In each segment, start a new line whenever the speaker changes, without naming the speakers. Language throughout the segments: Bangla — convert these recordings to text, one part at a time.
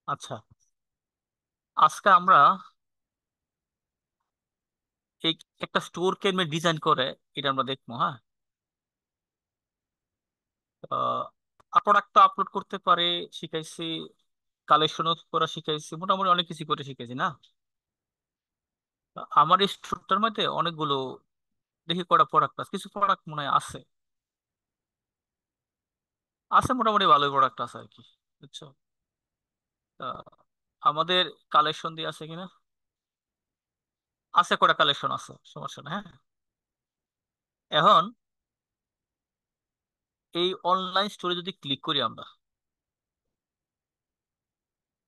আচ্ছা, আজকে আমরা এই একটা স্টোর কেমনে ডিজাইন করে এটা আমরা দেখবো। হ্যাঁ, প্রোডাক্টটা আপলোড করতে পারে শিখাইছি, কালেকশন করা শিখাইছি, মোটামুটি অনেক কিছু করে শিখাইছি না। আমার এই স্টোরটার মধ্যে অনেকগুলো দেখি কটা প্রোডাক্ট আছে, কিছু প্রোডাক্ট মনে হয় আছে। আছে মোটামুটি ভালোই প্রোডাক্ট আছে আর কি, বুঝছো? আহ, আমাদের কালেকশন দিয়ে আছে কিনা, আছে কটা কালেকশন আছে, সমস্যা না। হ্যাঁ, এখন এই অনলাইন স্টোরে যদি ক্লিক করি আমরা,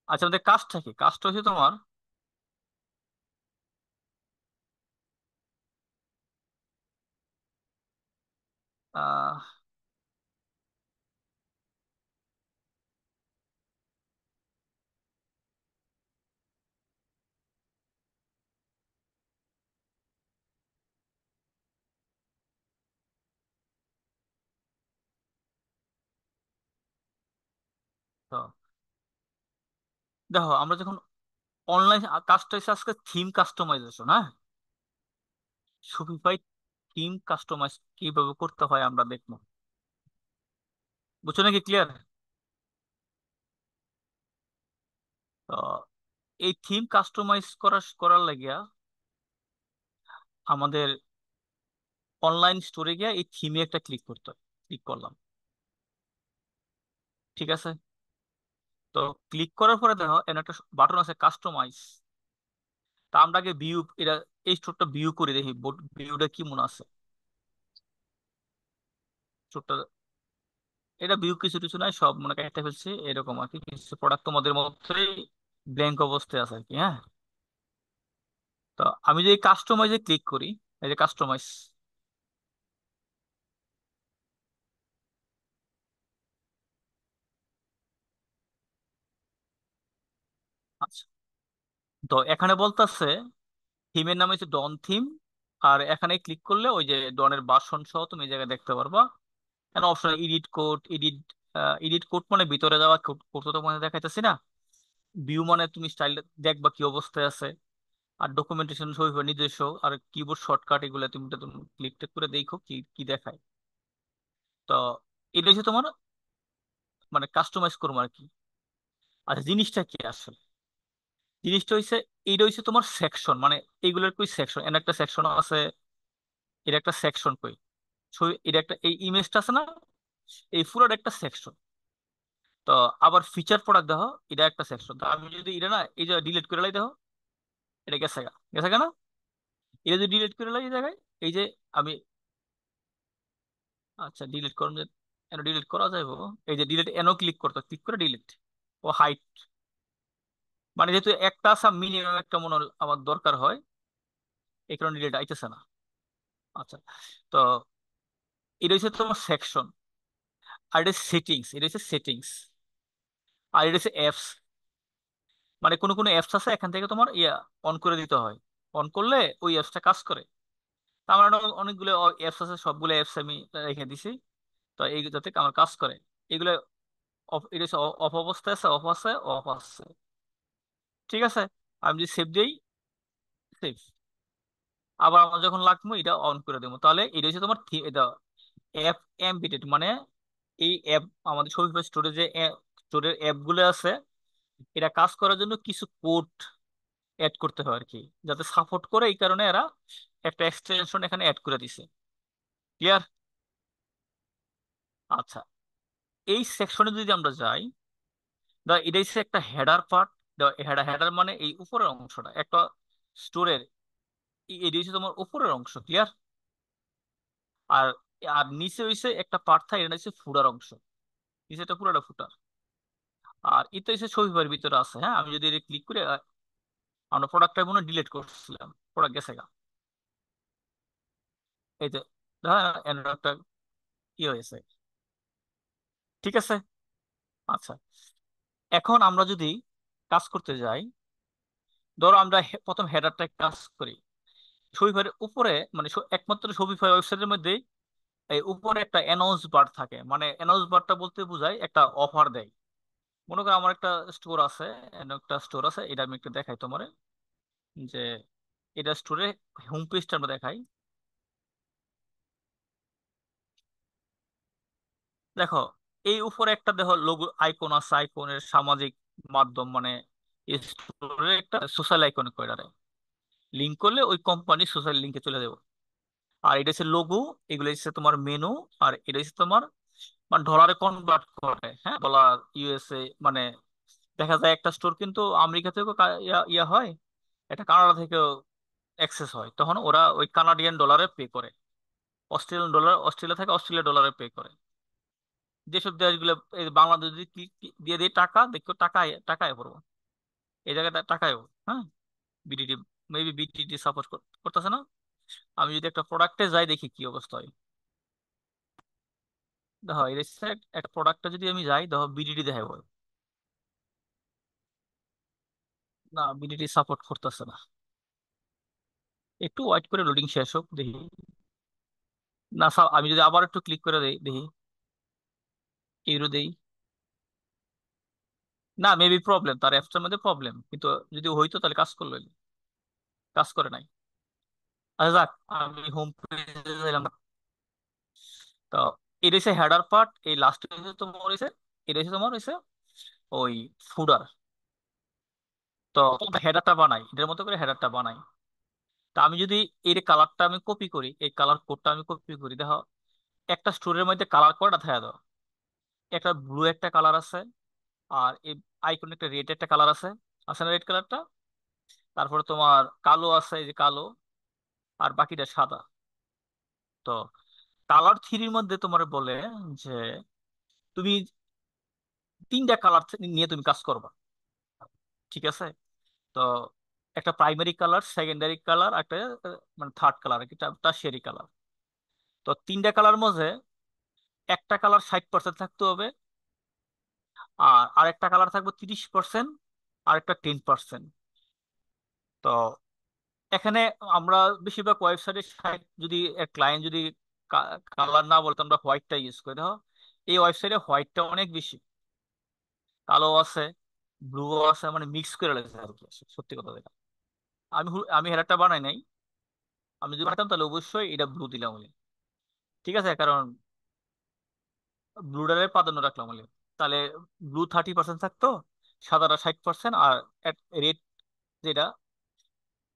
আচ্ছা আমাদের কাজটা কি, কাজটা হচ্ছে তোমার আহ তো দেখো, আমরা যখন অনলাইন কাজটা হচ্ছে আজকে থিম কাস্টমাইজেশন। হ্যাঁ, শপিফাই থিম কাস্টমাইজ কিভাবে করতে হয় আমরা দেখবো, বুঝছো নাকি? ক্লিয়ার? তো এই থিম কাস্টমাইজ করার লাগিয়া আমাদের অনলাইন স্টোরে গিয়ে এই থিমে একটা ক্লিক করতে হয়। ক্লিক করলাম, ঠিক আছে। তো ক্লিক করার পরে দেখো এখানে একটা বাটন আছে কাস্টমাইজ। তা আমরা আগে ভিউ, এটা এই স্টোরটা ভিউ করে দেখি ভিউটা কি মনে আছে স্টোরটা। এটা ভিউ কিছু কিছু নাই, সব মনে কেটে ফেলছি এরকম আর কি, কিছু প্রোডাক্ট তোমাদের মধ্যেই ব্ল্যাঙ্ক অবস্থায় আছে আর কি। হ্যাঁ, তো আমি যদি কাস্টমাইজে ক্লিক করি, এই যে কাস্টমাইজ, আচ্ছা, তো এখানে বলতেছে থিমের নাম হচ্ছে ডন থিম। আর এখানে ক্লিক করলে ওই যে ডনের বাসন সহ তুমি এই জায়গায় দেখতে পারবা। এখানে option edit code, edit code মানে ভিতরে যাওয়া কোড, কোড তো তোমাকে দেখাইতেছি না। ভিউ মানে তুমি স্টাইল দেখবা কি অবস্থায় আছে। আর ডকুমেন্টেশন সই নিজস্ব, আর কিবোর্ড শর্টকাট এগুলো তুমি ক্লিক টেক করে দেখো কি কি দেখায়। তো এটা হচ্ছে তোমার মানে কাস্টমাইজ করবো আর কি। আচ্ছা, জিনিসটা কি আসলে, জিনিসটা হচ্ছে এইটা হচ্ছে তোমার সেকশন, মানে এইগুলোর কই সেকশন, এর একটা সেকশন আছে, এর একটা সেকশন কই, এর একটা এই ইমেজটা আছে না, এই পুরোর একটা সেকশন। তো আবার ফিচার প্রোডাক্ট দেখো, এটা একটা সেকশন। তো আমি যদি এটা না এই যে ডিলিট করে লাই, দেখো এটা গেছে গা না, এটা যদি ডিলিট করে লাই এই জায়গায়, এই যে আমি, আচ্ছা ডিলিট করুন যে, এন ডিলিট করা যাবে, এই যে ডিলিট এনও ক্লিক করতে, ক্লিক করে ডিলিট ও হাইট, মানে যেহেতু একটা মিনিমাম একটা মনে হয় আমার দরকার হয়, এই কারণে ডিলিট আইতেছে না। আচ্ছা, তো এটা হচ্ছে তোমার সেকশন। আর এটা সেটিংস, এটা হচ্ছে সেটিংস। আর এটা হচ্ছে অ্যাপস, মানে কোনো কোনো অ্যাপস আছে এখান থেকে তোমার ইয়া অন করে দিতে হয়, অন করলে ওই অ্যাপসটা কাজ করে। তা আমার অনেকগুলো অ্যাপস আছে, সবগুলো অ্যাপস আমি রেখে দিছি, তো এই যাতে আমার কাজ করে। এগুলো অফ, এটা হচ্ছে অফ অবস্থায় আছে, অফ আছে, অফ আছে, ঠিক আছে। আমি যদি সেভ দিই, সেভ, আবার আমার যখন লাগবে এটা অন করে দেবো, তাহলে এটা হচ্ছে তোমার এটা অ্যাপ এমবিটেড, মানে এই অ্যাপ, আমাদের শপিফাই স্টোরে যে স্টোরের অ্যাপ গুলো আছে, এটা কাজ করার জন্য কিছু কোড অ্যাড করতে হয় আর কি, যাতে সাপোর্ট করে, এই কারণে এরা একটা এক্সটেনশন এখানে অ্যাড করে দিছে। ক্লিয়ার? আচ্ছা, এই সেকশনে যদি আমরা যাই, এটা হচ্ছে একটা হেডার পার্ট। হেডার, হেডার মানে এই উপরের অংশটা একটা স্টোরের, এটা হচ্ছে তোমার উপরের অংশ। ক্লিয়ার? আর আর নিচে হইছে একটা পার্ট থাকে, এটা হচ্ছে ফুটার অংশ, নিচে একটা পুরোটা ফুটার। আর এটা হচ্ছে শপিফাইয়ের ভিতরে আছে। হ্যাঁ, আমি যদি এটা ক্লিক করে আমরা প্রোডাক্টটা মনে ডিলিট করছিলাম, প্রোডাক্ট গেছে গা, এই যে হ্যাঁ একটা ই হয়েছে, ঠিক আছে। আচ্ছা, এখন আমরা যদি কাজ করতে যাই, ধরো আমরা প্রথম হেডারটা কাজ করি শপিফাইয়ের উপরে, মানে একমাত্র শপিফাই ওয়েবসাইটের মধ্যে এই উপরে একটা অ্যানাউন্স বার থাকে, মানে অ্যানাউন্স বারটা বলতে বোঝায় একটা অফার দেয়, মনে করো আমার একটা স্টোর আছে, একটা স্টোর আছে, এটা আমি একটু দেখাই তোমার, যে এটা স্টোরে হোম পেজটা আমরা দেখাই। দেখো, এই উপরে একটা দেখো লোগো আইকন আছে, আইকনের সামাজিক মাধ্যম মানে স্টোরের একটা সোশ্যাল আইকন করে লিঙ্ক করলে ওই কোম্পানি সোশ্যাল লিঙ্কে চলে যাবো। আর এটা হচ্ছে লোগো, এগুলো হচ্ছে তোমার মেনু, আর এটা হচ্ছে তোমার মানে ডলারে কনভার্ট করে, হ্যাঁ ডলার, ইউএসএ মানে। দেখা যায় একটা স্টোর কিন্তু আমেরিকা থেকেও ইয়া হয়, এটা কানাডা থেকেও অ্যাক্সেস হয়, তখন ওরা ওই কানাডিয়ান ডলারে পে করে, অস্ট্রেলিয়ান ডলার, অস্ট্রেলিয়া থেকে অস্ট্রেলিয়া ডলারে পে করে। যেসব দেশগুলো, এই যে বাংলাদেশ যদি দিয়ে দিই টাকা, দেখো টাকায় টাকায় পড়বো, এই জায়গাটা টাকায়। হ্যাঁ, বিডিটি, মেবি বিডিটি সাপোর্ট করতেছে না। আমি যদি একটা প্রোডাক্টে যাই দেখি কি অবস্থা হয়। দেখো এই একটা প্রোডাক্টটা যদি আমি যাই, দেখো বিডিটি দেখাবো, না বিডিটি সাপোর্ট করতেছে না। একটু ওয়েট করে লোডিং শেষ হোক দেখি। না আমি যদি আবার একটু ক্লিক করে দেই দেখি, ইউরো দেই, না মেবি প্রবলেম, তার অ্যাপসটার মধ্যে প্রবলেম, কিন্তু যদি হইতো তাহলে কাজ করলো, কাজ করে নাই। আচ্ছা যাক, আমি হোম পেজে গেলাম। তো এটা হচ্ছে হেডার পার্ট, এই লাস্ট তোমার হয়েছে, এটা হচ্ছে তোমার হয়েছে ওই ফুডার। তো হেডারটা বানাই, এটার মতো করে হেডারটা বানাই। তা আমি যদি এর কালারটা আমি কপি করি, এই কালার কোডটা আমি কপি করি, দেখো একটা স্টোরের মধ্যে কালার কোডটা দেখা দাও, একটা ব্লু একটা কালার আছে, আর এই আইকন একটা রেড একটা কালার আছে, আছে না রেড কালারটা? তারপরে তোমার কালো আছে, এই যে কালো, আর বাকিটা সাদা। তো কালার থ্রির মধ্যে তোমার বলে যে তুমি তিনটা কালার নিয়ে তুমি কাজ করবা, ঠিক আছে? তো একটা প্রাইমারি কালার, সেকেন্ডারি কালার, একটা মানে থার্ড কালার, একটা টারশিয়ারি কালার। তো তিনটা কালার মধ্যে একটা কালার 60% থাকতে হবে, আর আরেকটা কালার থাকবে 30%, আর একটা 10%। তো এখানে আমরা বেশিরভাগ ওয়েবসাইটে যদি ক্লায়েন্ট যদি কালার না বলতো, আমরা হোয়াইটটা ইউজ করি। দেখো এই ওয়েবসাইটে হোয়াইটটা অনেক বেশি, কালো আছে, ব্লু আছে, মানে মিক্স করে রেখেছে আর কি, সত্যি কথা যেটা। আমি হেডারটা বানাই নাই, আমি যদি বানাতাম তাহলে অবশ্যই এটা ব্লু দিলাম বলে, ঠিক আছে? কারণ ব্লুটারে প্রাধান্য রাখলাম বলে, তাহলে ব্লু 30% থাকতো, সাদাটা 60%, আর রেড যেটা,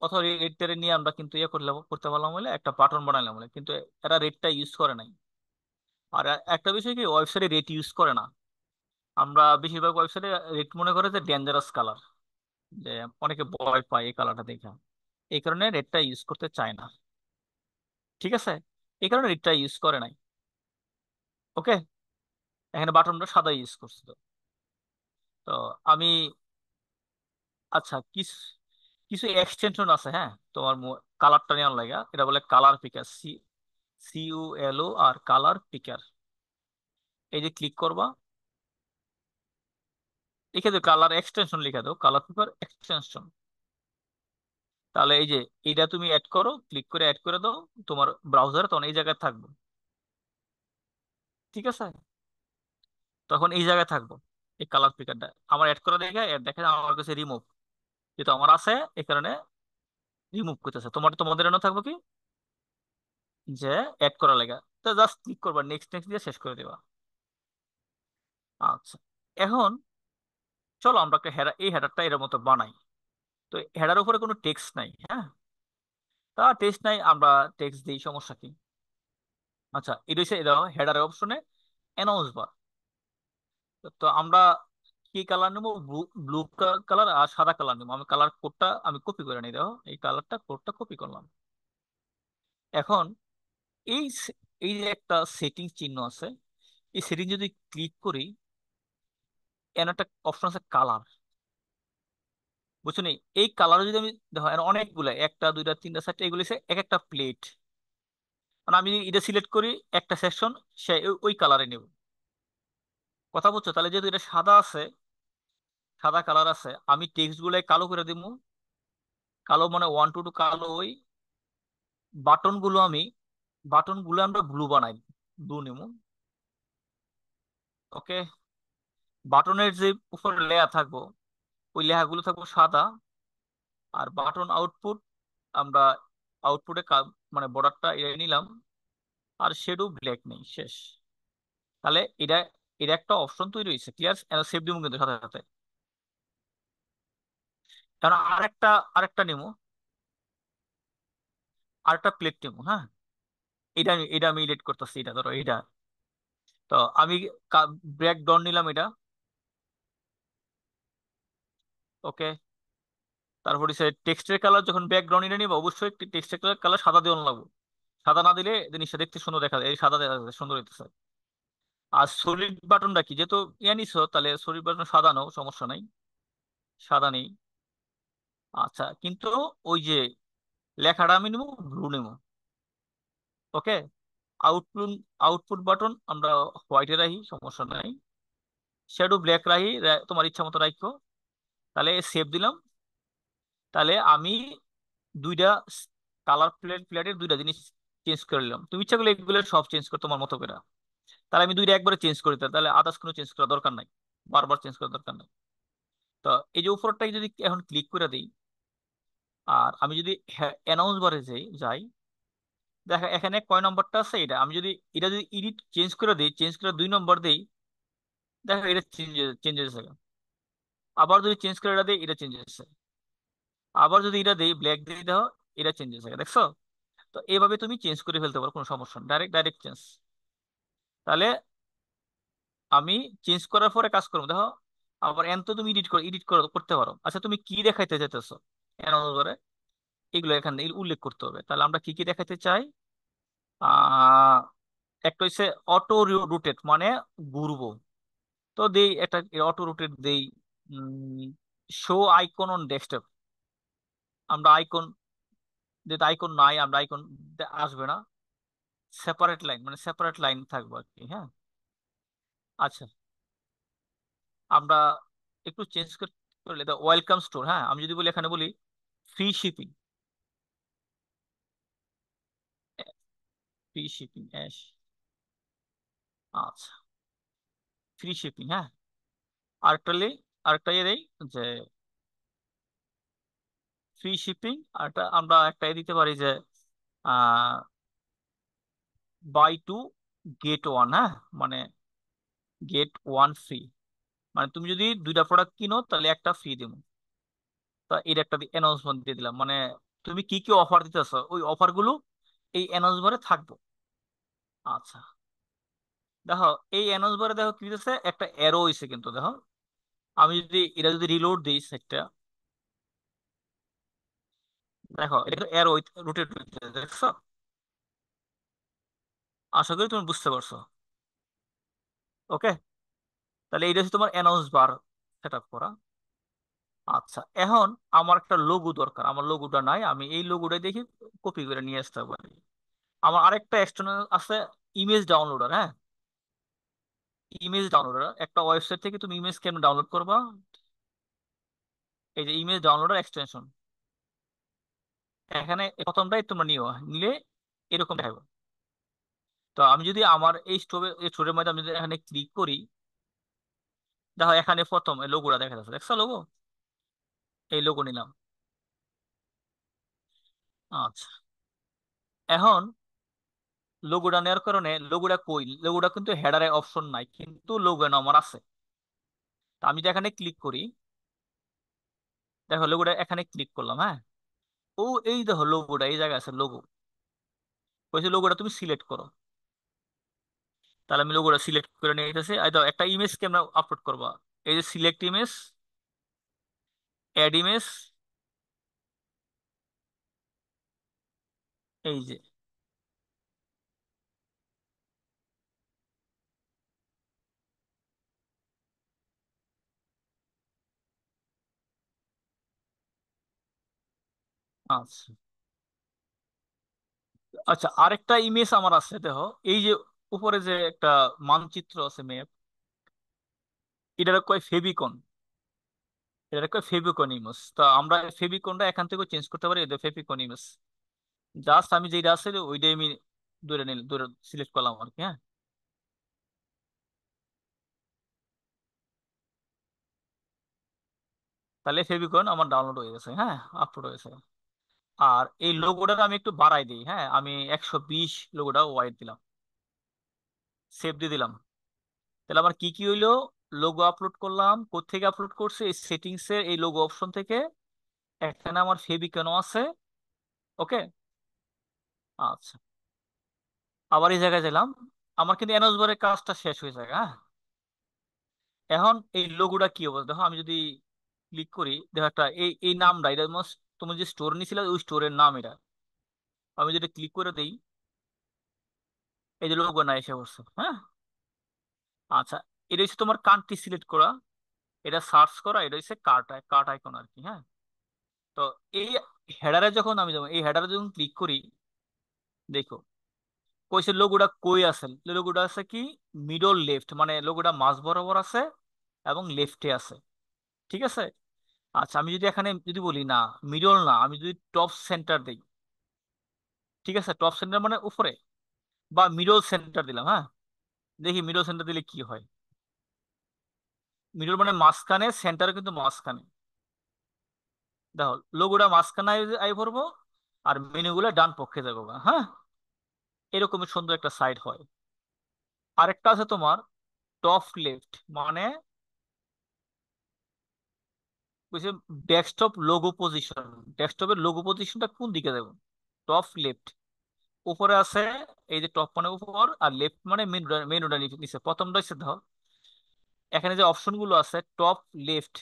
অথবা রেডটারে নিয়ে আমরা কিন্তু ইয়ে করতে পারলাম বলে একটা বাটন বানালাম বলে, কিন্তু এরা রেডটা ইউজ করে নাই। আর একটা বিষয় কি, ওয়েবসাইটে রেড ইউজ করে না। আমরা বেশিরভাগ ওয়েবসাইটে রেড মনে করে যে ডেঞ্জারাস কালার, যে অনেকে ভয় পায় এই কালারটা দেখে, এই কারণে রেডটা ইউজ করতে চায় না, ঠিক আছে? এই কারণে রেডটা ইউজ করে নাই। ওকে, এখানে বাটনটা সাদা ইউজ করছে তো। তো আমি, আচ্ছা কিছু কিছু এক্সটেনশন আছে, হ্যাঁ তোমার কালারটা নেওয়ার লাগা, এটা বলে কালার পিকার, CULO, আর কালার পিকার। এই যে ক্লিক করবা, লিখে দাও কালার এক্সটেনশন, লিখে দাও কালার পিকার এক্সটেনশন। তাহলে এই যে এইটা তুমি অ্যাড করো, ক্লিক করে অ্যাড করে দাও তোমার ব্রাউজারে, তখন এই জায়গায় থাকবো, ঠিক আছে? তখন এই জায়গায় থাকবো, এই কালার পিকারটা আমার অ্যাড করে দেখে দেখে আমার কাছে রিমুভ, যেহেতু আমার আছে এই কারণে রিমুভ করতেছে। তোমাদের এনে থাকবো কি, যে অ্যাড করা লাগা, তো জাস্ট ক্লিক করবা, নেক্সট নেক্সট দিয়ে শেষ করে দিবা। আচ্ছা, এখন চলো আমরা একটা হেডার, এই হেডারটা এর মতো বানাই। তো হেডার উপরে কোনো টেক্সট নাই, হ্যাঁ, তা টেক্সট নাই, আমরা টেক্সট দিই, সমস্যা কি? আচ্ছা, এটা হচ্ছে দাও হেডারের অপশনে অ্যানাউন্স বার। তো আমরা কি কালার নেবো? ব্লু কালার আর সাদা কালার নেবো। আমি কালার কোডটা আমি কপি করে নিই, দেখো এই কালারটা কোডটা কপি করলাম। এখন এই এই যে একটা সেটিং চিহ্ন আছে, এই সেটিং যদি ক্লিক করি, এর একটা অপশন আছে কালার, বুঝছো নি? এই কালার যদি আমি, দেখো এর অনেকগুলো, একটা দুইটা তিনটা চারটা, এগুলো হচ্ছে এক একটা প্লেট। মানে আমি এটা সিলেক্ট করি একটা সেকশন, সে ওই কালারে নেব, কথা বলছো? তাহলে যেহেতু এটা সাদা আছে, সাদা কালার আছে, আমি টেক্সট গুলাই কালো করে দিব। কালো মানে 1 to 2 কালো। ওই বাটন গুলো আমি, বাটন গুলো আমরা ব্লু বানাই, ব্লু নেব। ওকে, বাটনের যে উপরে লেয়ার থাকবো ওই লেয়ারগুলো থাকবো সাদা। আর বাটন আউটপুট আমরা আউটপুটে মানে বর্ডারটা এড়িয়ে নিলাম, আর শেডো ব্ল্যাক নেই, শেষ। তাহলে এটা এটা একটা অপশন তৈরি হয়েছে, ক্লিয়ার। সেভ দিব কিন্তু সাথে সাথে। কারণ আরেকটা নিবো, আরেকটা প্লেট নিবো, হ্যাঁ। এটা আমি এডিট করতেছি, এটা ধরো এটা। তো আমি ব্রেক ডাউন নিলাম এটা, ওকে। তারপর টেক্সটের কালার যখন ব্যাকগ্রাউন্ড এটা নিবো, অবশ্যই টেক্সটের কালার সাদা দিয়ে লাগবে। সাদা না দিলে জিনিসটা দেখতে সুন্দর দেখা যায়, এই সাদা দেখা যায়, সুন্দর হইতেছে। আর সলিড বাটনটা কি, যেহেতু ইয়া নিছো তাহলে সলিড বাটন সাদা নাও, সমস্যা নাই, সাদা নেই। আচ্ছা, কিন্তু ওই যে লেখাটা আমি নেবো ব্লু নেবো, ওকে। আউটপুট আউটপুট বাটন আমরা হোয়াইটে রাখি, সমস্যা নাই। শ্যাডো ব্ল্যাক রাখি, তোমার ইচ্ছা মতো রাখো। তাহলে সেভ দিলাম। তাহলে আমি দুইটা কালার প্লেটের দুইটা জিনিস চেঞ্জ করে নিলাম। তুমি ইচ্ছা করলে এগুলো সব চেঞ্জ করো তোমার মতো করে। তাহলে আমি দুইটা একবারে চেঞ্জ করি, তাহলে আদার্স কোনো চেঞ্জ করার দরকার নাই, বারবার চেঞ্জ করার দরকার নাই। তো এই যে উপরটাই যদি এখন ক্লিক করে দিই, আর আমি যদি অ্যানাউন্স বারে যাই, দেখো এখানে কয় নম্বরটা আছে, এটা যদি এডিট চেঞ্জ করে দিই, চেঞ্জ করে 2 নম্বর দিই, দেখো এটা চেঞ্জ হয়েছে। আবার যদি চেঞ্জ করে এটা দিই, এটা চেঞ্জ হয়েছে। আবার যদি এটা দিই ব্ল্যাক দিয়ে দেখো, এটা চেঞ্জ হয়েছে, দেখছো? তো এইভাবে তুমি চেঞ্জ করে ফেলতে পারো, কোনো সমস্যা নেই, ডাইরেক্ট ডাইরেক্ট চেঞ্জ। তাহলে আমি চেঞ্জ করার পরে কাজ করবো, দেখো। আবার এন তো তুমি এডিট করতে পারো। আচ্ছা, তুমি কি দেখাইতে চাইতেছো এন অনুসারে, এগুলো এখানে উল্লেখ করতে হবে। তাহলে আমরা কি কি দেখাইতে চাই? আহ একটা হচ্ছে অটো রোটেট, মানে ঘুরবো। তো দেই একটা অটো রোটেট দেই। শো আইকন অন ডেস্কটপ, আমরা আইকন, যেটা আইকন নাই, আমরা আইকন আসবে না। সেপারেট লাইন, মানে সেপারেট লাইন থাকবে আর কি, হ্যাঁ। আচ্ছা, আমরা একটু চেঞ্জ করলে ওয়েলকাম স্টোর, হ্যাঁ। আমি যদি বলি, এখানে বলি ফ্রি শিপিং, ফ্রি শিপিং আচ্ছা, ফ্রি শিপিং, হ্যাঁ। আরেকটা ইয়ে দেই, যে ফ্রি শিপিং। আরেকটা আমরা একটা দিতে পারি যে বাই টু গেট ওয়ান, হ্যাঁ। মানে গেট ওয়ান ফ্রি, মানে তুমি যদি দুইটা প্রোডাক্ট কিনো তাহলে একটা ফ্রি দেবো। তা এর একটা অ্যানাউন্সমেন্ট দিয়ে দিলাম, মানে তুমি কি কি অফার দিতেছো ওই অফার গুলো এই অ্যানাউন্সবারে থাকবো। আচ্ছা, দেখো এই অ্যানাউন্সবারে দেখো কি দিতেছে, একটা অ্যারো হইছে কিন্তু, দেখো। আমি যদি এটা যদি রিলোড দিই সেটটা, দেখো এটা কিন্তু অ্যারো রোটেট হইতেছে, দেখছো? আশা করি তুমি বুঝতে পারছো, ওকে। তাহলে এটা হচ্ছে তোমার অ্যানাউন্স বার সেট আপ করা। আচ্ছা, এখন আমার একটা লোগো দরকার, আমার লোগোটা নাই, আমি এই লোগোটা দেখি কপি করে নিয়ে আসতে পারি। আমার আরেকটা এক্সটার্নাল আছে, ইমেজ ডাউনলোডার, হ্যাঁ। ইমেজ ডাউনলোডার একটা ওয়েবসাইট থেকে তুমি ইমেজ কেন ডাউনলোড করবা, এই যে ইমেজ ডাউনলোডার এক্সটেনশন, এখানে প্রথমটাই তোমরা নিলে এরকম দেখাবো। তো আমি যদি আমার এই স্টোরের মধ্যে আমি যদি এখানে ক্লিক করি, দেখো এখানে প্রথম এই লোগোটা দেখা যাচ্ছে, দেখছো লোগো? এই লোগো নিলাম। আচ্ছা, এখন লোগোটা নেওয়ার কারণে লোগোটা কিন্তু হেডারে অপশন নাই, কিন্তু লোগো আমার আছে। তা আমি যদি এখানে ক্লিক করি, দেখো লোগোটা এখানে ক্লিক করলাম, হ্যাঁ। ও, এই দেখো লোগোটা এই জায়গায় আছে, লোগো কইছে লোগোটা তুমি সিলেক্ট করো। তাহলে আমি লোগোটা সিলেক্ট করে নিয়ে গেছি। আর দাও একটা ইমেজ কে আমরা আপলোড করবা, এই যে সিলেক্ট ইমেজ, অ্যাড ইমেজ, এই যে। আচ্ছা, আচ্ছা, আরেকটা ইমেজ আমার আছে, দেখো। এই যে উপরে যে একটা মানচিত্র আছে, ম্যাপ, এটার কয় ফেভিকন, এটার কয় ফেভিকন ইমেজ। তো আমরা ফেভিকনটা এখান থেকে চেঞ্জ করতে পারি, ফেভিকন ইমেজ। জাস্ট আমি যেটা আছে ওইটাই আমি ধরে সিলেক্ট করলাম আর কি, হ্যাঁ। তাহলে ফেভিকন আমার ডাউনলোড হয়ে গেছে, হ্যাঁ, আপলোড হয়েছে। আর এই লোগোটা আমি একটু বাড়াই দিই, হ্যাঁ, আমি 120 লোগোটা ওয়াইড দিলাম, সেভ দিয়ে দিলাম। তাহলে আমার কি কি হইলো? লোগো আপলোড করলাম, কোত্থেকে আপলোড করছে? এই সেটিংস এর এই লোগো অপশন থেকে। এখানে আমার ফেভিকনও আছে। ওকে। আচ্ছা, আবার এই জায়গায় গেলাম। আমার কিন্তু এনজবারের কাজটা শেষ হয়ে যায়, হ্যাঁ। এখন এই লোগোটা কি অবস্থা দেখো, আমি যদি ক্লিক করি, দেখো একটা এই এই নামটা, এটা তুমি যে স্টোর নিয়েছিলে ওই স্টোরের নাম এটা। আমি যদি ক্লিক করে দিই, এই যে লোগো না এসে পড়ছে, হ্যাঁ। আচ্ছা, এটা হচ্ছে তোমার কান্ট্রি সিলেক্ট করা, এটা সার্চ করা, এটা হচ্ছে কার্ট, কার্ট আইকন আর কি, হ্যাঁ। তো এই হেডারে যখন আমি যাবো, এই হেডারে যখন ক্লিক করি, দেখো কইছে লোগোটা কই আছে। লোগোটা আছে কি মিডল লেফট, মানে লোগোটা মাঝ বরাবর আছে এবং লেফটে আছে, ঠিক আছে। আচ্ছা, আমি যদি এখানে যদি বলি না, মিডল না, আমি যদি টপ সেন্টার দিই, ঠিক আছে, টপ সেন্টার মানে উপরে, বা মিডল সেন্টার দিলাম, হ্যাঁ। দেখি মিডল সেন্টার দিলে কি হয়। মিডল মানে মাঝখানে, সেন্টার কিন্তু মাঝখানে। দেখো লোগোটা মাঝখানে আই পড়বো, আর মেনুগুলো ডান পক্ষে যাবো গা, হ্যাঁ। এরকমই সুন্দর একটা সাইড হয়। আরেকটা আছে তোমার টপ লেফট, মানে বুঝছে ডেস্কটপ লোগো পজিশন। ডেস্কটপের লোগো পজিশনটা কোন দিকে দেবো? Top left. উপরে আছে, এই যে টপ মানে উপর, আর লেফট মানে মেনুটা নিচে। প্রথমটা হচ্ছে ধর, এখানে যে অপশন গুলো আছে টপ লেফট,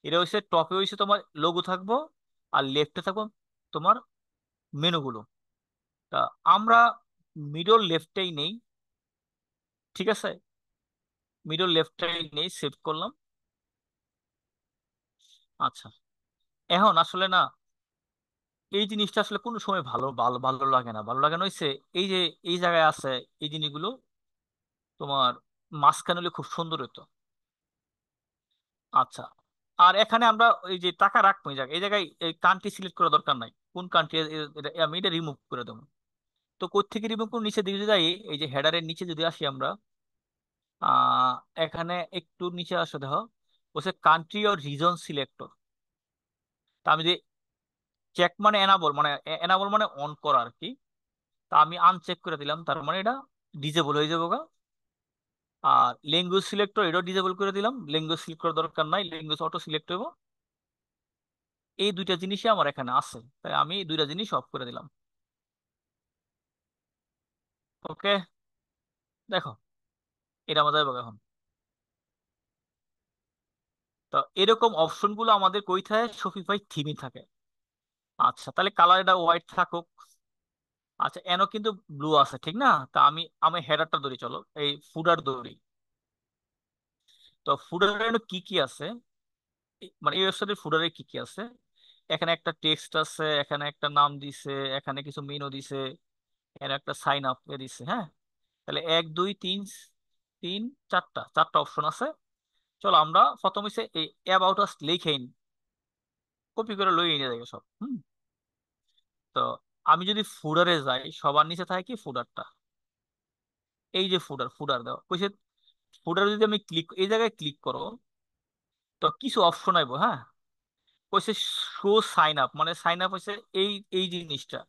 এটা হচ্ছে টপে হচ্ছে তোমার লোগো থাকবো, আর লেফটে থাকবো তোমার মেনুগুলো। তা আমরা মিডল লেফটেই নেই, ঠিক আছে, মিডল লেফটেই নেই, সেভ করলাম। আচ্ছা, এখন আসলে না, এই জিনিসটা আসলে কোনো সময় ভালো ভালো ভালো লাগে না। ভালো লাগে না হচ্ছে এই যে এই জায়গায় আছে, এই জিনিসগুলো তোমার মাঝখানে হলে খুব সুন্দর হতো। আচ্ছা, আর এখানে আমরা এই যে টাকা রাখবো, এই জায়গায় এই কান্ট্রি সিলেক্ট করা দরকার নাই, কোন কান্ট্রি, আমি এটা রিমুভ করে দেবো। তো কোত্থেকে রিমুভ করবো? নিচে দিকে যদি যাই, এই যে হেডারের নিচে যদি আসি আমরা, আহ এখানে একটু নিচে আসো, দেখো বলছে কান্ট্রি অর রিজন সিলেক্টর। তা আমি যে চেক মানে এনাবল, মানে এনাবল মানে অন করা আর কি। তা আমি আনচেক করে দিলাম, তার মানে এটা ডিজেবল হয়ে যাবো গা। আর ল্যাঙ্গুয়েজ সিলেক্টর এটাও ডিজেবল করে দিলাম, ল্যাঙ্গুয়েজ সিলেক্ট করার দরকার নাই, ল্যাঙ্গুয়েজ অটো সিলেক্ট হইব। এই দুইটা জিনিসই আমার এখানে আছে, তাই আমি এই দুইটা জিনিস অফ করে দিলাম। ওকে, দেখো এটা আমাদের এখন। তো এরকম অপশন গুলো আমাদের কই থাকে? শপিফাই থিমই থাকে। আচ্ছা, তাহলে কালার এটা হোয়াইট থাকুক। আচ্ছা, এনো কিন্তু ব্লু আছে, ঠিক না? তা আমি আমি হেডারটা ধরি, চলো এই ফুডার ধরি। তো ফুডারে কি কি আছে, মানে এই ওয়েবসাইটের ফুডারে কি কি আছে? এখানে একটা টেক্সট আছে, এখানে একটা নাম দিছে, এখানে কিছু মেনু দিছে, এখানে একটা সাইন আপ এ দিছে, হ্যাঁ। তাহলে এক দুই তিন, তিন চারটা চারটা অপশন আছে। চলো আমরা প্রথম হচ্ছে এই অ্যাবাউট আস লিখেই কপি করে লই নিয়ে যাই সব, হুম। তো আমি যদি ফুডারে যাই, সবার নিচে থাকে কি ফুডারটা, এই যে ফুডার, ফুডার দেওয়া কইছে। ফুডার যদি আমি ক্লিক, এই জায়গায় ক্লিক করো, তো কিছু অপশন আইবো, হ্যাঁ। কইছে শো সাইন আপ, মানে সাইন আপ হচ্ছে এই এই জিনিসটা,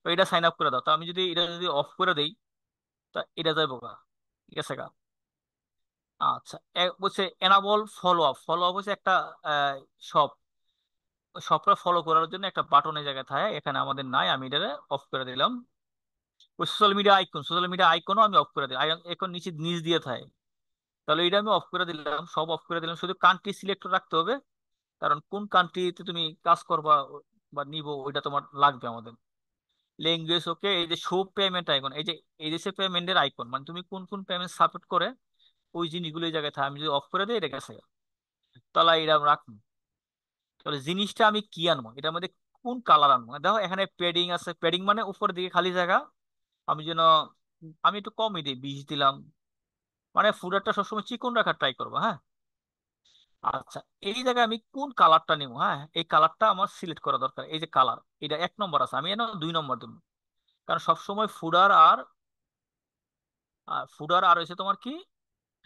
তো এটা সাইন আপ করে দাও। তো আমি যদি এটা যদি অফ করে দেই, তা এটা যাইবো গা, ঠিক আছে গা। আচ্ছা, বলছে enable follow up. Follow up হচ্ছে একটা সব সবটা ফলো করার জন্য একটা বাটনের জায়গায় থাকে, এখানে আমাদের নাই, আমি এটা অফ করে দিলাম। ওই social media icon, social media আইকনও আমি অফ করে দিই, এখন নিচে নিচ দিয়ে থাকে। তাহলে এটা আমি অফ করে দিলাম, সব অফ করে দিলাম, শুধু কান্ট্রি সিলেক্ট রাখতে হবে, কারণ কোন কান্ট্রিতে তুমি কাজ করবা বা নিবো ওইটা তোমার লাগবে আমাদের। ল্যাঙ্গুয়েজ ওকে, এই যে শো পেমেন্ট আইকন, এই যে এই দেশে পেমেন্টের আইকন, মানে তুমি কোন কোন পেমেন্ট সাপোর্ট করে ওই জিনিসগুলো এই জায়গায় থাকে। আমি যদি অফ করে দিই, এটা গেছে, তাহলে এটা আমি রাখবো। তাহলে জিনিসটা আমি কি আনবো, এটার মধ্যে কোন কালার আনবো? দেখো এখানে প্যাডিং আছে, প্যাডিং মানে উপরের দিকে খালি জায়গা। আমি যেন, আমি একটু কমই দিই, 20 দিলাম, মানে ফুডারটা সবসময় চিকন রাখার ট্রাই করবো, হ্যাঁ। আচ্ছা, এই জায়গায় আমি কোন কালারটা নিবো, হ্যাঁ, এই কালারটা আমার সিলেক্ট করা দরকার। এই যে কালার, এটা 1 নম্বর আছে, আমি এনে 2 নম্বর দেবো। কারণ সবসময় ফুডার আর হচ্ছে তোমার কি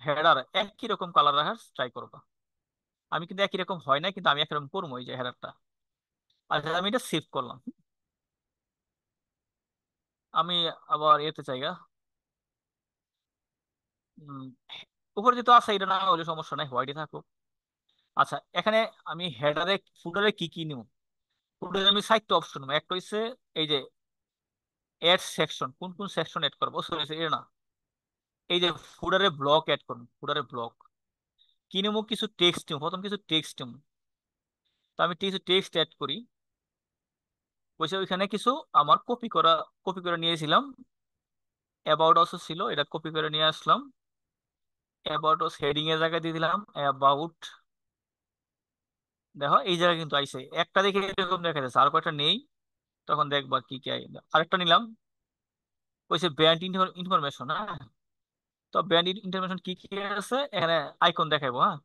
হেডার একই রকম কালার রাখার ট্রাই করবা। আমি কিন্তু একই রকম হয় না, কিন্তু আমি একরকম করবো এই যে হেডারটা। আচ্ছা, আমি এটা সেভ করলাম। আমি আবার এতে জায়গা উপরে যেহেতু আছে, এটা না হলে সমস্যা নাই, হোয়াইটে থাকুক। আচ্ছা, এখানে আমি হেডারে ফুটারে কি কি নিব। ফুটারে আমি 4টা অপশন নেবো। একটা হচ্ছে এই যে এড সেকশন, কোন কোন সেকশন এড করবো, সরি এটা না, এই যে ফুটারে ব্লক এড করবো, ফুটারে ব্লক কি নেবো, কিছু টেক্সট নেবো, প্রথম কিছু টেক্সট নেবো। তো আমি কিছু টেক্সট অ্যাড করি। বসে ওইখানে কিছু আমার কপি করে নিয়েছিলাম। অ্যাবাউট অবশ্য ছিল, এটা কপি করে নিয়ে আসলাম। অ্যাবাউট হেডিং এর জায়গায় দিয়ে দিলাম অ্যাবাউট। দেখো এই জায়গায় কিন্তু আইসে, একটা দেখে এরকম দেখা যাচ্ছে, আর কয়েকটা নেই, তখন দেখবা কি কি আরেকটা নিলাম। কইছে ব্র্যান্ড ইনফরমেশন, হ্যাঁ। তো ব্র্যান্ড ইনফরমেশন কি কি আছে এখানে, আইকন দেখাবো, হ্যাঁ।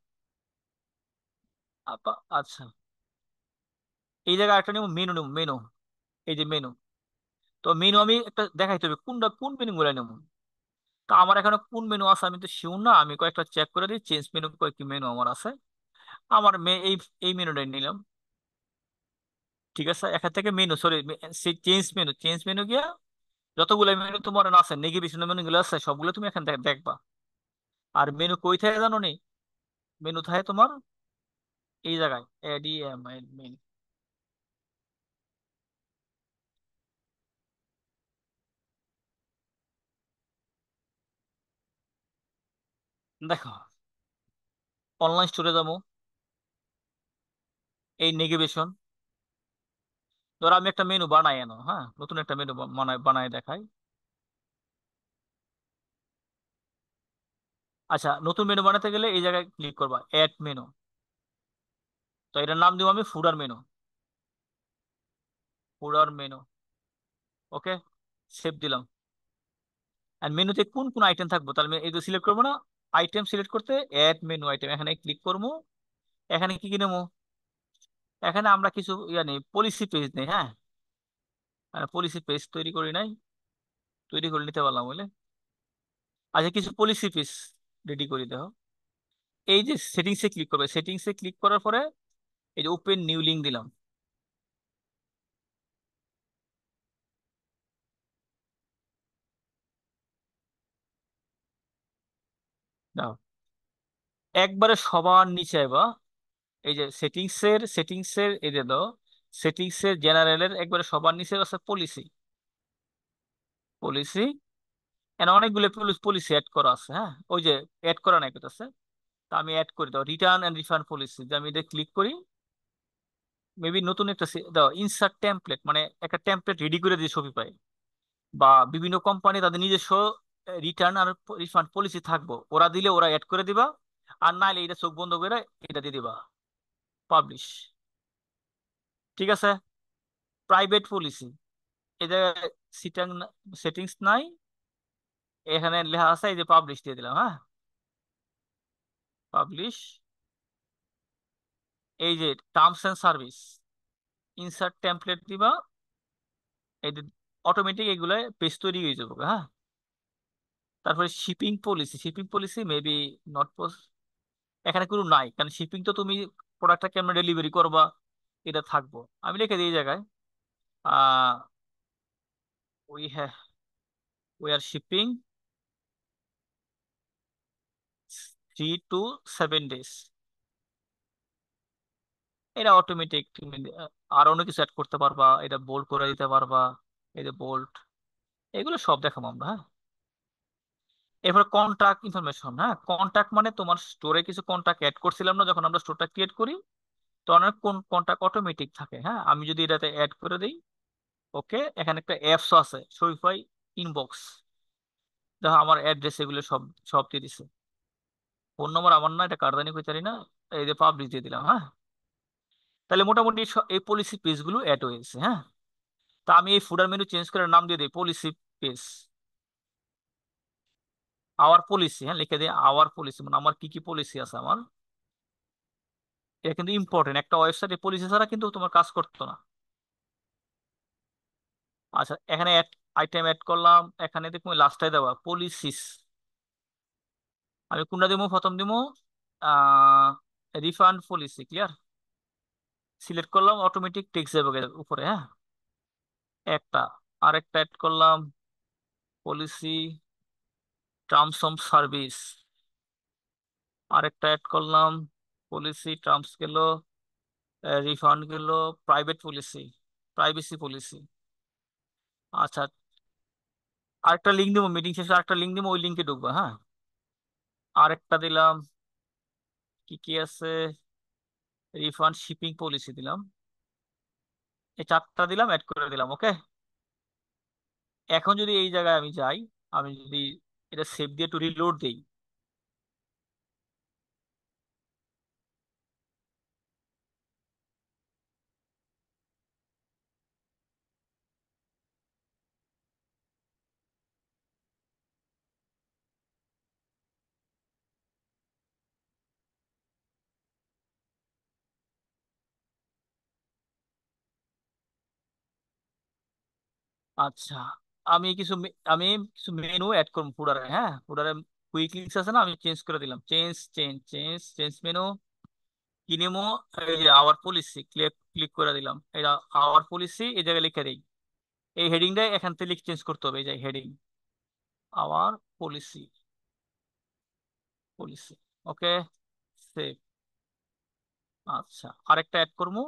আচ্ছা, এই জায়গায় একটা নিব, মেনু নিব, মেনু। এই যে মেনু, তো মেনু আমি একটা দেখাইতে হবে কোনটা, কোন মেনু গুলো নেবো। তো আমার এখানে কোন মেনু আছে আমি তো শিওর না, আমি কয়েকটা চেক করে দিই, চেঞ্জ মেনু কয়েকটি মেনু আমার আছে। আমার এই এই মেনুটাই নিলাম। ঠিক আছে, এখান থেকে menu, sorry, change menu, change menu গিয়া যতগুলো মেনু তোমার আছে, নেগেটিভ মেনু গুলো আছে সবগুলো তুমি এখান থেকে দেখবা। আর মেনু কই থাকে জানো নি? মেনু থাকে তোমার এই জায়গায়, এডিএম মেনু। দেখো, অনলাইন স্টোরে যাবো, এই নেগেভেশন। ধরো আমি একটা মেনু বানাই এনো, হ্যাঁ, নতুন একটা মেনু বানাই বানাই দেখাই। আচ্ছা, নতুন মেনু বানাতে গেলে এই জায়গায় ক্লিক করবা, অ্যাড মেনু। তো এটার নাম দিব আমি ফুডার মেনু, ফুডার মেনু। ওকে, সেভ দিলাম। আর মেনুতে কোন কোন আইটেম থাকবো, তাহলে আমি এই যে সিলেক্ট করবো না, আইটেম সিলেক্ট করতে অ্যাড মেনু আইটেম, এখানে ক্লিক করবো। এখানে কি কি নেবো, এখানে আমরা কিছু ইয়া নেই, পলিসি পেজ নেই, হ্যাঁ। পলিসি পেজ তৈরি করি নাই, তৈরি করে নিতে পারলাম বলে। আচ্ছা, কিছু পলিসি পেজ রেডি করে দাও। এই যে সেটিংসে ক্লিক করবে, সেটিংসে ক্লিক করার পরে এই যে ওপেন নিউ লিঙ্ক দিলাম। দাও, একবারে সবার নিচে আইবা, এই যে সেটিংসের এই যে দাও, সেটিংসের জেনারেলের একবারে সবার নিচে আছে পলিসি, পলিসি। এখানে অনেকগুলো পলিসি অ্যাড করা আছে, হ্যাঁ, ওই যে অ্যাড করা নাই আছে। তা আমি অ্যাড করি, দাও রিটার্ন এন্ড রিফান্ড পলিসি, যে আমি এটা ক্লিক করি। মেবি নতুন একটা দাও ইনসার্ট টেমপ্লেট, মানে একটা টেমপ্লেট রেডি করে দিয়ে ছবি পাই। বা বিভিন্ন কোম্পানি তাদের নিজস্ব রিটার্ন আর রিফান্ড পলিসি থাকবো, ওরা দিলে ওরা অ্যাড করে দিবা। আর নাইলে এটা চোখ বন্ধ করে এটা দিয়ে দিবা, পাবলিশ। ঠিক আছে, প্রাইভেট পলিসি, এই জায়গায় সিটাং সেটিংস নাই, এখানে লেখা আছে, এই যে পাবলিশ দিয়ে দিলাম, হ্যাঁ, পাবলিশ। এই যে terms and service, insert template দিবা, এই যে অটোমেটিক এগুলো পেজ তৈরি হয়ে যাবে, হ্যাঁ। তারপরে shipping policy, shipping policy maybe not post, এখানে কোনো নাই, কারণ শিপিং তো তুমি প্রোডাক্টটা কেমন ডেলিভারি করবা এটা থাকবো। আমি লিখে দিই এই জায়গায়, ah we have we are shipping 3 to 7 days। এটা অটোমেটিক, তুমি আর অন্য কিছু অ্যাড করতে পারবা, এটা বোল্ড করে দিতে পারবা, এই যে বোল্ড, এগুলো সব দেখাবো আমরা, হ্যাঁ। এরপর কন্ট্যাক্ট ইনফরমেশন, হ্যাঁ, কন্ট্যাক্ট মানে তোমার স্টোরে কিছু কন্ট্যাক্ট অ্যাড করছিলাম না যখন আমরা স্টোরটা ক্রিয়েট করি, তো অনেক কোন কন্ট্যাক্ট অটোমেটিক থাকে, হ্যাঁ। আমি যদি এটাতে অ্যাড করে দিই, ওকে, এখানে একটা অ্যাপস আছে শপিফাই ইনবক্স, দেখো আমার অ্যাড্রেস এগুলো সব সব দিয়ে দিছে। ফোন নম্বর আমার না, এটা কারদানি কই জানি না, এই যে পাবলিশ দিয়ে দিলাম, হ্যাঁ। তাহলে মোটামুটি এই পলিসি পেজগুলো অ্যাড হয়েছে, হ্যাঁ। তা আমি এই ফুডার মেনু চেঞ্জ করে নাম দিয়ে দিই পলিসি পেজ, আওয়ার পলিসি, হ্যাঁ, লিখে দিই আওয়ার পলিসি, মানে আমার কি কি পলিসি আছে আমার। এটা কিন্তু ইম্পর্টেন্ট, একটা ওয়েবসাইটে পলিসি ছাড়া কিন্তু তোমার কাজ করতো না। আচ্ছা, এখানে আইটেম অ্যাড করলাম, এখানে দেখো লাস্টে দেওয়া পলিসিস। আমি কোনটা দিব, প্রথম দিব, আহ রিফান্ড পলিসি ক্লিয়ার, সিলেক্ট করলাম, অটোমেটিক টেক্সট যাবে উপরে, হ্যাঁ একটা। আরেকটা অ্যাড করলাম, পলিসি টার্মস অফ সার্ভিস। আরেকটা অ্যাড করলাম, পলিসি টার্মস গেল, রিফান্ড গেল, প্রাইভেট পলিসি, প্রাইভেসি পলিসি। আচ্ছা, আরেকটা লিঙ্ক দিব, মিটিং শেষে আরেকটা লিঙ্ক দিব, ওই লিঙ্কে ঢুকবো, হ্যাঁ। আরেকটা দিলাম, কি কি আছে, রিফান্ড শিপিং পলিসি দিলাম। এই চারটা দিলাম, অ্যাড করে দিলাম, ওকে। এখন যদি এই জায়গায় আমি যাই, আমি যদি এটা সেভ দিয়ে একটু রিলোড দিই। আচ্ছা, আমি কিছু মেনু অ্যাড করবো ফুডারে, হ্যাঁ ফুডারে কুইক লিঙ্কস আছে না, আমি চেঞ্জ করে দিলাম, change change change change menu, কি নেমো, এই যে আওয়ার পলিসি, ক্লিক ক্লিক করে দিলাম, এটা আওয়ার পলিসি, এই জায়গায় লিখে দিই। এই হেডিংটা এখান থেকে লিখ চেঞ্জ করতে হবে, এই যে হেডিং আওয়ার পলিসি, পলিসি, ওকে, সেভ। আচ্ছা, আরেকটা অ্যাড করবো,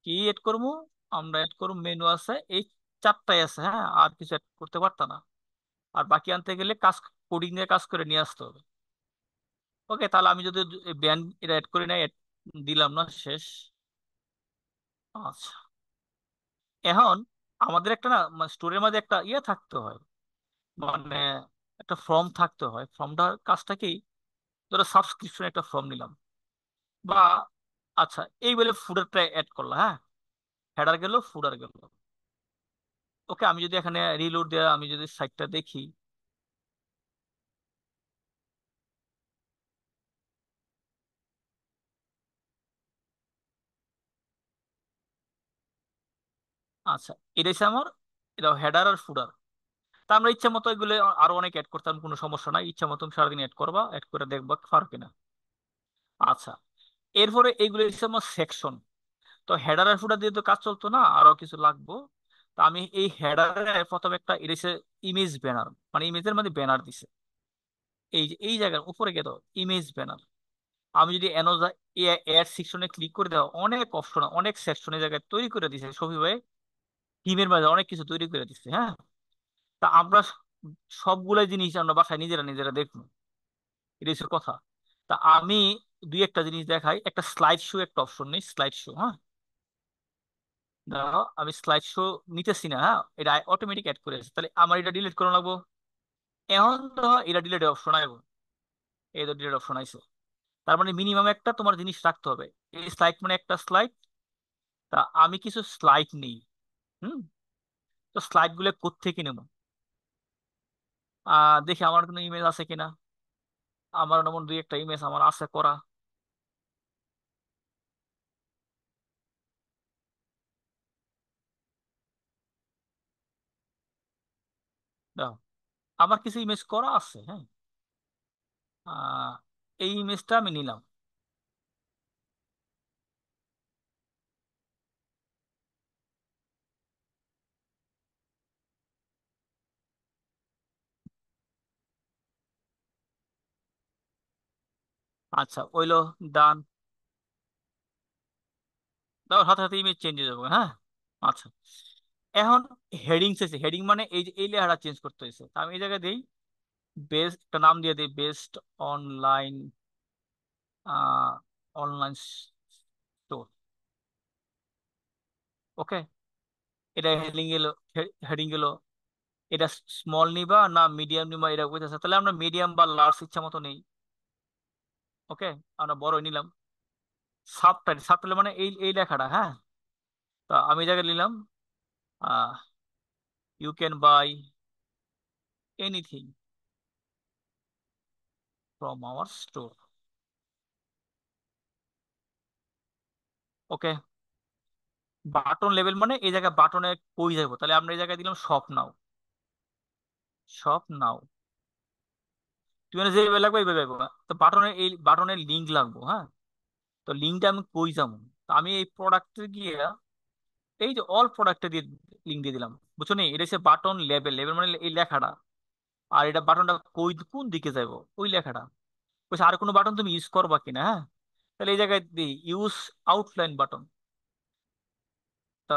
কি অ্যাড করবো, আমরা অ্যাড করবো মেনু আছে, এই চারটাই আছে, হ্যাঁ আর কিছু অ্যাড করতে পারতাম না। আর বাকি আনতে গেলে কাজ, কোডিং নিয়ে কাজ করে নিয়ে আসতে হবে। ওকে, তাহলে আমি যদি ব্যান্ড এটা অ্যাড করি নাই, দিলাম না, শেষ। আচ্ছা, এখন আমাদের একটা না স্টোরের মাঝে একটা ইয়ে থাকতে হয়, মানে একটা ফর্ম থাকতে হয়। ফর্মটার কাজটা কি, ধরো সাবস্ক্রিপশন একটা ফর্ম নিলাম, বা আচ্ছা এই বলে ফুডারটা অ্যাড করলাম, হ্যাঁ হেডার গেল, ফুডার গেল, ওকে। আমি যদি এখানে রিলোড দেওয়া, আমি যদি সাইটটা দেখি, আচ্ছা এটা হচ্ছে আমার, এটা হেডার আর ফুডার। তা আমরা ইচ্ছা মতো এগুলো আরো অনেক অ্যাড করতাম, কোনো সমস্যা নাই, ইচ্ছা মতো তুমি সারাদিন অ্যাড করবা, অ্যাড করে দেখবা পারো কিনা। আচ্ছা, এরপরে এইগুলো হচ্ছে আমার সেকশন। তো হেডার আর ফুটার দিয়ে তো কাজ চলতো না, আরো কিছু লাগবো। তো আমি এই হেডারে প্রথমে একটা এডিসে ইমেজ ব্যানার, মানে ইমেজের মধ্যে ব্যানার দিছে, এই যে এই জায়গার উপরে গেল ইমেজ ব্যানার। আমি যদি এড সেকশনে ক্লিক করে দেওয়া, অনেক অপশন, অনেক সেকশনের জায়গায় তৈরি করে দিছে সবই ভাই, টিমের মাঝে অনেক কিছু তৈরি করে দিচ্ছে, হ্যাঁ। তা আমরা সবগুলাই জিনিস আমরা বাসায় নিজেরা নিজেরা দেখবো, এটা হচ্ছে কথা। তা আমি দুই একটা জিনিস দেখাই, একটা স্লাইড শো, একটা অপশন নেই, স্লাইড শো, হ্যাঁ। দেখো আমি স্লাইড শো নিতেছি না, হ্যাঁ এটা অটোমেটিক অ্যাড করে আছে, তাহলে আমার এটা ডিলিট করা লাগবো। এখন তো এটা ডিলিট অপশন আইব, এই তো ডিলিট অপশন আইছে। তার মানে মিনিমাম একটা তোমার জিনিস রাখতে হবে, এই স্লাইড মানে একটা স্লাইড। তা আমি কিছু স্লাইড নিই, হুম। তো স্লাইড গুলো কোত্থেকে নেবো, দেখি আমার কোনো ইমেজ আছে কিনা। আমার যেমন দুই একটা ইমেজ আমার আছে করা, দেখো আমার কিছু ইমেজ করা আছে, হ্যাঁ। আহ, এই ইমেজটা আমি নিলাম। আচ্ছা ওইলো, ডান। তারপর সাথে সাথে ইমেজ চেঞ্জ হয়ে যাবে, হ্যাঁ। আচ্ছা, এখন হেডিং শেষে, হেডিং মানে এই যে এই লেখাটা চেঞ্জ করতে হয়েছে, তা আমি এই জায়গায় দিই বেস্ট, একটা নাম দিয়ে দিই বেস্ট অনলাইন, অনলাইন স্টোর, ওকে। এটা হেডিং গেল, হেডিং গেল। এটা স্মল নিবা না মিডিয়াম নিবা, এটা বুঝতেছে, তাহলে আমরা মিডিয়াম বা লার্জ ইচ্ছা মতো নেই, ওকে। আমরা বড় নিলাম। সাবটাইটেল, সাবটাইটেল মানে এই এই লেখাটা, হ্যাঁ। তা আমি এই জায়গায় নিলাম, you can buy anything from our store, okay. Button লেভেল মানে এই জায়গায় বাটনে কই যাবো, তাহলে আমরা এই জায়গায় দিলাম শপ নাও, শপ নাও। তুমি মানে যেভাবে লাগবে এইভাবে লাগবে, তো বাটনের এই বাটনের লিঙ্ক লাগবো, হ্যাঁ। তো লিঙ্কটা আমি কই যাবো? তো আমি এই প্রোডাক্টে গিয়ে এই যে অল প্রোডাক্টে দিয়ে লিঙ্ক দিয়ে দিলাম। বুঝছো নি? এটা হচ্ছে বাটন লেভেল, লেভেল মানে এই লেখাটা। আর এটা বাটনটা কই কোন দিকে যাবো ওই লেখাটা। বলছে আর কোনো বাটন তুমি ইউজ করবা কিনা, হ্যাঁ? তাহলে এই জায়গায় দিই ইউজ আউটলাইন বাটন। তা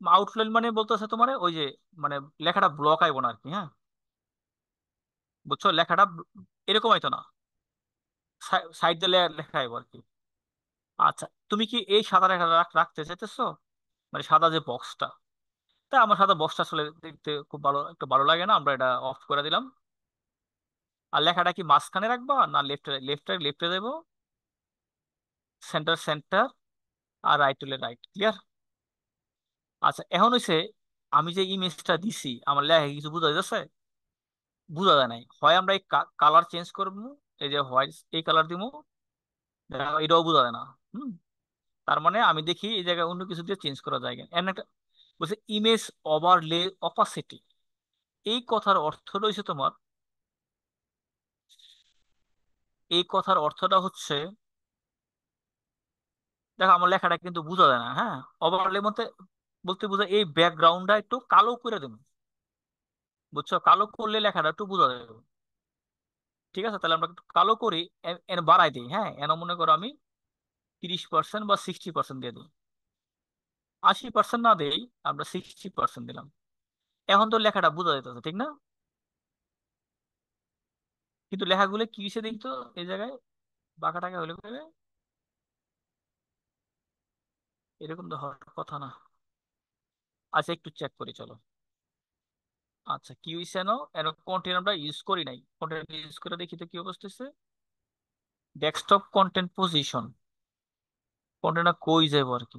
আউটলাইন মানে বলতেছে তোমার ওই যে মানে লেখাটা ব্লক আইব না আর কি, হ্যাঁ? বুঝছো? লেখাটা এরকম হয়তো না, সাইড দিয়ে লেখা আইব আর কি। আচ্ছা, তুমি কি এই সাদা লেখা রাখতে চাইতেছো, মানে সাদা যে বক্সটা? তা আমার সাদা বক্সটা আসলে দেখতে খুব ভালো, একটু ভালো লাগে না, আমরা এটা অফ করে দিলাম। আর লেখাটা কি মাঝখানে রাখবা না লেফটে? লেফটে লেফটে দেবো, সেন্টার সেন্টার, আর রাইট হলে রাইট। ক্লিয়ার? আচ্ছা, এখন হইছে আমি যে ইমেজটা দিছি আমার লেখা কিছু বোঝা যাচ্ছে? বোঝা যায় নাই। হয় আমরা এই কালার চেঞ্জ করবো, এই যে হোয়াইট এই কালার দিব, এটাও বোঝা যায় না। হুম। তার মানে আমি দেখি এই জায়গায় অন্য কিছু দিয়ে চেঞ্জ করা যায় কিনা। এমন একটা বলছে ইমেজ ওভারলে অপাসিটি। এই কথার অর্থ রয়েছে তোমার, এই কথার অর্থটা হচ্ছে, দেখো আমার লেখাটা কিন্তু বোঝা যায় না, হ্যাঁ? ওভারলে মতে বলতে বোঝা এই ব্যাকগ্রাউন্ডটা একটু কালো করে দেবো। বুঝছো? কালো করলে লেখাটা একটু বোঝা যাবে। ঠিক আছে, তাহলে আমরা একটু কালো করি। এন বাড়াই দিই, হ্যাঁ? এন মনে করো আমি 30% বা 60% দিয়ে দিই। 80% না দেই, আমরা 60% দিলাম। এখন তো লেখাটা বোঝা যাইতেছে, ঠিক না? কিন্তু লেখাগুলো কি হিসেবে দেখতো এই জায়গায় বাঁকা টাকা হলে কইবে? এরকম তো হওয়ার কথা না। আচ্ছা, একটু চেক করি চলো। আচ্ছা, কি হয়েছে এনো? এনো কন্টেন্ট আমরা ইউজ করি নাই, কন্টেন্ট ইউজ করে দেখি তো কি অবস্থা হচ্ছে। ডেস্কটপ কন্টেন্ট পজিশন, কন্টেন্টটা কই যাবো আর কি।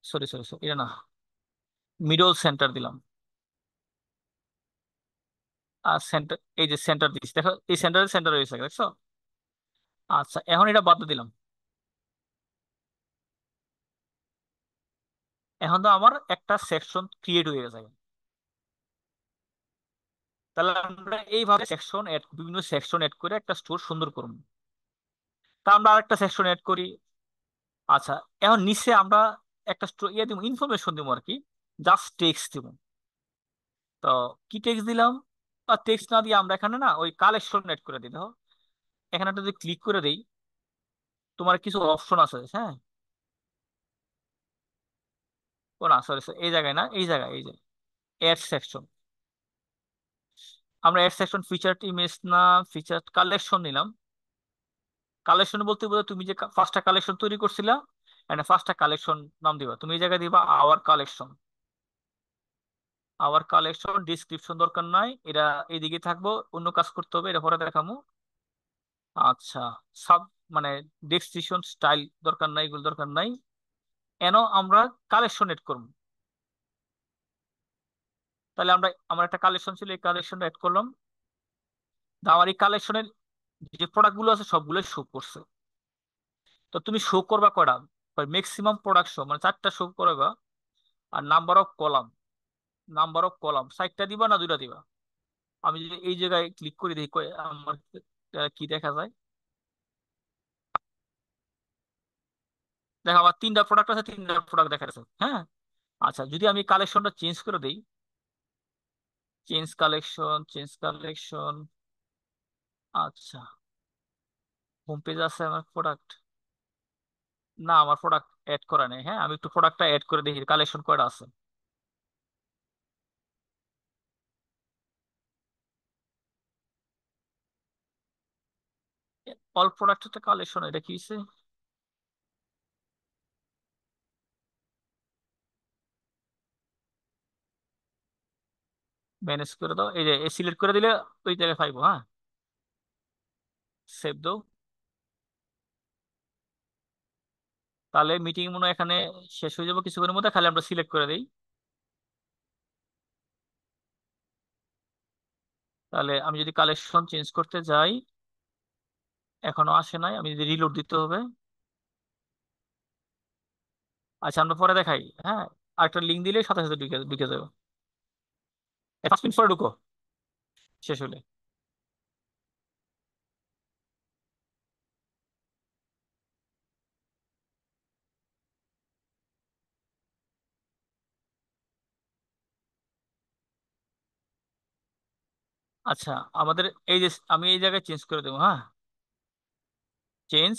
সরি সরি সরি, এটা না, মিডল সেন্টার দিলাম। আর সেন্টার, এই যে সেন্টার দিচ্ছি দেখো, এই সেন্টারে সেন্টার হয়েছে দেখছো? আচ্ছা, এখন এটা বাদ দিয়ে দিলাম। এখন তো আমার একটা সেকশন ক্রিয়েট হয়ে গেছে। তাহলে আমরা এইভাবে সেকশন এড, বিভিন্ন সেকশন এড করে একটা স্টোর সুন্দর করবো। তা আমরা আরেকটা সেকশন এড করি। আচ্ছা, এখন নিচে আমরা একটা ইয়ে দিব, ইনফরমেশন দিব আর কি, জাস্ট টেক্সট দিব। তো কি টেক্সট দিলাম? বা টেক্সট না দিয়ে আমরা এখানে না ওই কালেকশন এড করে দিই। দেখো এখানে একটা যদি ক্লিক করে দিই, তোমার কিছু অপশন আছে, হ্যাঁ? ও না, সরি সরি, এই জায়গায় না, এই জায়গায়, এই যে এড সেকশন। আমরা এড সেকশন ফিচার ইমেজ না, ফিচার কালেকশন নিলাম। কালেকশন বলতে বোঝো তুমি যে ফার্স্টটা কালেকশন তৈরি করছিলা, এন্ড ফার্স্টটা কালেকশন নাম দিবা, তুমি এই জায়গায় দিবা our collection. Our collection description দরকার নাই, এটা এইদিকে থাকবো, অন্য কাজ করতে হবে, এটা পরে দেখামু। আচ্ছা, সাব মানে ডেসক্রিপশন স্টাইল দরকার নাই, এগুলো দরকার নাই। এন আমরা কালেকশন এড করবো। তাহলে আমরা, আমার একটা কালেকশন ছিল, এই কালেকশনটা এড করলাম। তা আমার এই কালেকশনের যে প্রোডাক্ট গুলো আছে সবগুলো শো করছে। তো তুমি শো করবা কয়টা? ম্যাক্সিমাম প্রোডাক্ট শো মানে 4টা শো করবা। আর number of column, number of column 4টা দিবা না 2টা দিবা? আমি যদি এই জায়গায় ক্লিক করি দেখি আমার কি দেখা যায়। দেখো আমার 3টা প্রোডাক্ট আছে, 3টা প্রোডাক্ট দেখা যাচ্ছে, হ্যাঁ? আচ্ছা, যদি আমি কালেকশনটা চেঞ্জ করে দিই, চেঞ্জ কালেকশন, চেঞ্জ কালেকশন। আচ্ছা, হোম পেজ আছে আমার প্রোডাক্ট? না, আমার প্রোডাক্ট অ্যাড করা নেই, হ্যাঁ? আমি একটু প্রোডাক্টটা অ্যাড করে দেখি কালেকশন কয়টা আছে। অল প্রোডাক্ট একটা কালেকশন, এটা কি হইছে? ম্যানেজ করে দাও, এই যে সিলেক্ট করে দিলে ওই জায়গায় পাইবো, হ্যাঁ? সেভ দাও। তাহলে মিটিং মনে হয় এখানে শেষ হয়ে যাবো কিছুক্ষণের মধ্যে, খালি আমরা সিলেক্ট করে দিই। তাহলে আমি যদি কালেকশন চেঞ্জ করতে যাই, এখনো আসে নাই, আমি যদি রিলোড দিতে হবে। আচ্ছা, আমরা পরে দেখাই, হ্যাঁ? আরেকটা লিঙ্ক দিলে সাথে সাথে ঢুকে ঢুকে যাবে। 5 মিনিট পরে ঢুকো, শেষ হলে। আচ্ছা, আমাদের এই যে আমি এই জায়গায় চেঞ্জ করে দেবো, হ্যাঁ, চেঞ্জ